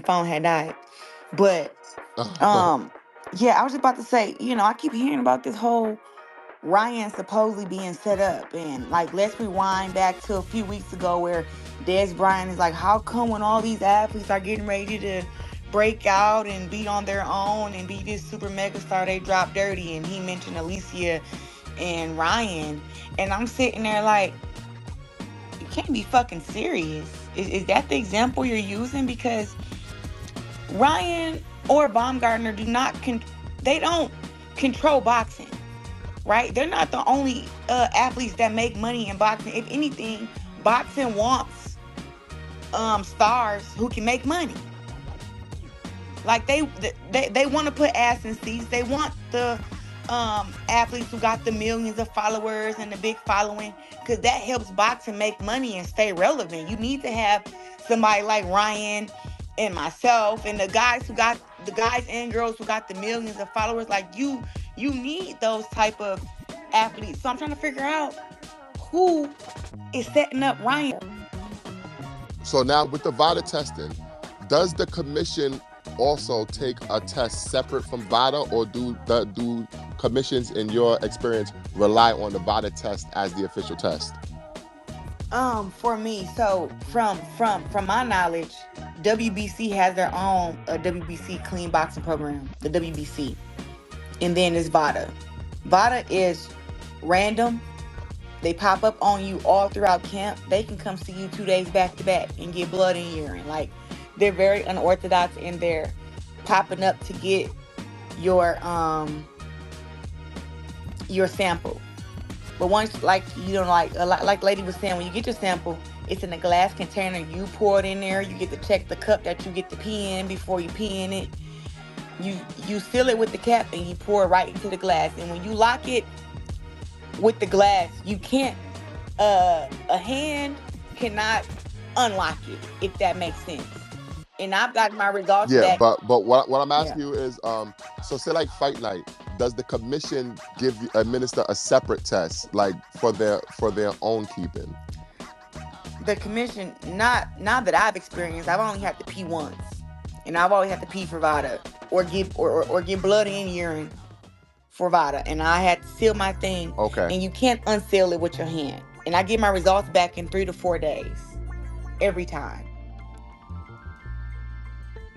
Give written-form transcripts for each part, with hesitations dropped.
phone had died. But yeah, I was just about to say, I keep hearing about this whole Ryan supposedly being set up, and like, let's rewind back to a few weeks ago where Dez Bryant is like, how come when all these athletes are getting ready to break out and be on their own and be this super mega star, they drop dirty? And he mentioned Alycia and Ryan, and I'm sitting there like, you can't be fucking serious. Is that the example you're using? Because Ryan or Baumgardner they don't control boxing, right? They're not the only athletes that make money in boxing. If anything, boxing wants stars who can make money. Like they want to put ass in seats. They want the athletes who got the millions of followers and the big following, because that helps boxing make money and stay relevant. You need to have somebody like Ryan and myself and the guys and girls who got the millions of followers. Like you need those type of athletes. So I'm trying to figure out who is setting up Ryan. So now with the Vada testing, does the commission also take a test separate from Vada, or do commissions, in your experience, rely on the Vada test as the official test? For me, so from my knowledge, WBC has their own WBC clean boxing program, the WBC, and then there's Vada. Vada is random. They pop up on you all throughout camp. They can come see you 2 days back to back and get blood in urine. Like, they're very unorthodox in their popping up to get your sample. But once, like Lady was saying, when you get your sample, it's in a glass container. You pour it in there. You get to check the cup that you get to pee in before you pee in it. You seal it with the cap and you pour it right into the glass. And when you lock it with the glass, you can't. A hand cannot unlock it, if that makes sense. And I've got my results back. But what I'm asking you is, so say like fight night, does the commission administer a separate test, like for their own keeping? The commission, not that I've experienced. I've only had to pee once, and I've always had to pee for Vada or give blood in urine for Vada, and I had to seal my thing. Okay. And you can't unseal it with your hand. And I get my results back in 3 to 4 days every time.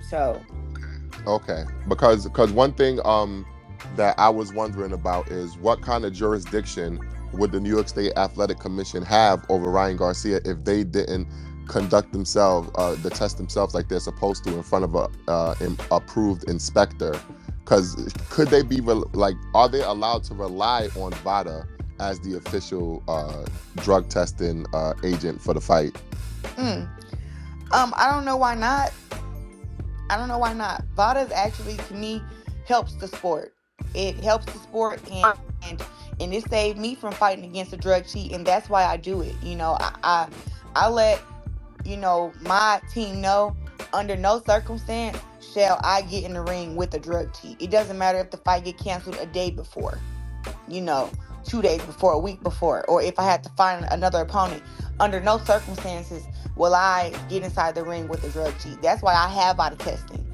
So. Okay, because one thing that I was wondering about is what kind of jurisdiction would the New York State Athletic Commission have over Ryan Garcia if they didn't conduct themselves, the test themselves like they're supposed to in front of an approved inspector? Because could they be are they allowed to rely on Vada as the official drug testing agent for the fight? I don't know why not. Vada's actually, to me, helps the sport. It helps the sport, and it saved me from fighting against a drug cheat, and that's why I do it. I let my team know, under no circumstance shall I get in the ring with a drug cheat. It doesn't matter if the fight get canceled a day before, 2 days before, a week before, or if I had to find another opponent. Under no circumstances will I get inside the ring with a drug cheat. That's why I have Vada testing.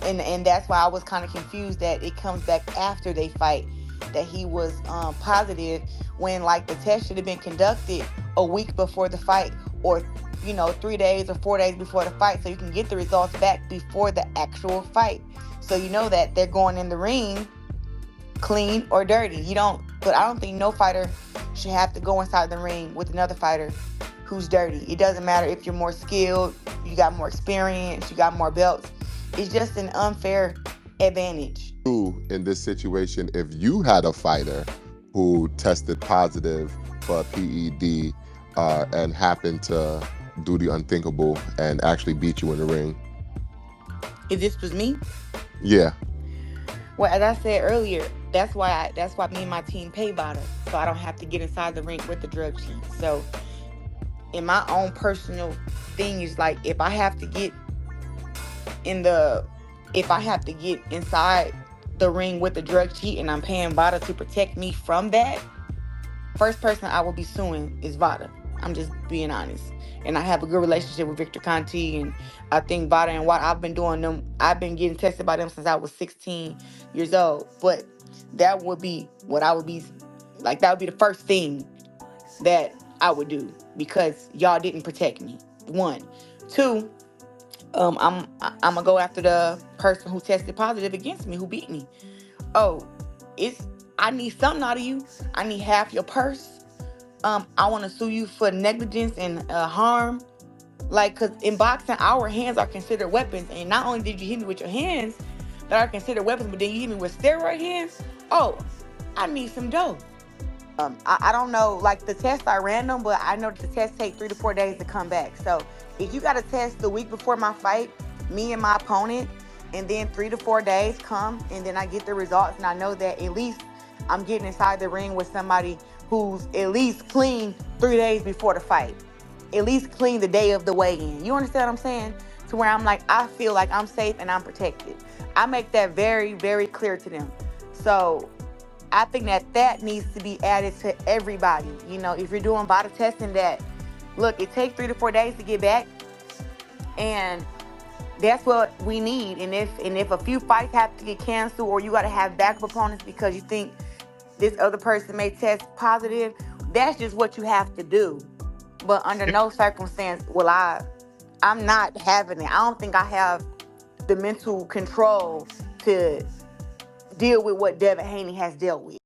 And that's why I was kind of confused that it comes back after they fight, that he was positive, when the test should have been conducted a week before the fight, or 3 days or 4 days before the fight, so you can get the results back before the actual fight. So you know that they're going in the ring clean or dirty. But I don't think no fighter should have to go inside the ring with another fighter who's dirty. It doesn't matter if you're more skilled, you got more experience, you got more belts. It's just an unfair advantage. In this situation, if you had a fighter who tested positive for a PED and happened to do the unthinkable and actually beat you in the ring? If this was me? Yeah. Well, as I said earlier, that's why me and my team pay Vada, so I don't have to get inside the ring with the drug cheat. So in my own personal thing is if I have to get inside the ring with the drug cheat and I'm paying Vada to protect me from that, first person I will be suing is Vada. I'm just being honest. And I have a good relationship with Victor Conti, and I think Vada and Watt, I've been doing them. I've been getting tested by them since I was 16 years old. But that would be what I would be like. That would be the first thing that I would do because y'all didn't protect me. One, two. I'm gonna go after the person who tested positive against me, who beat me. Oh, it's I need something out of you. I need half your purse. I want to sue you for negligence and harm. Like, cause in boxing, our hands are considered weapons, and not only did you hit me with your hands that are considered weapons, but then you hit me with steroid hands. Oh, I need some dough. I don't know, like the tests are random, but I know that the tests take 3 to 4 days to come back. So if you got a test the week before my fight, me and my opponent, and then 3 to 4 days come, and then I get the results, and I know that at least I'm getting inside the ring with somebody who's at least clean 3 days before the fight, at least clean the day of the weigh-in. You understand what I'm saying? To where I'm like, I feel like I'm safe and I'm protected. I make that very, very clear to them. So I think that that needs to be added to everybody. You know, if you're doing body testing, that look, it takes 3 to 4 days to get back, and that's what we need. And if a few fights have to get canceled, or you got to have backup opponents because you think this other person may test positive, that's just what you have to do. But under no circumstance will I'm not having it. I don't think I have the mental control to deal with what Devin Haney has dealt with.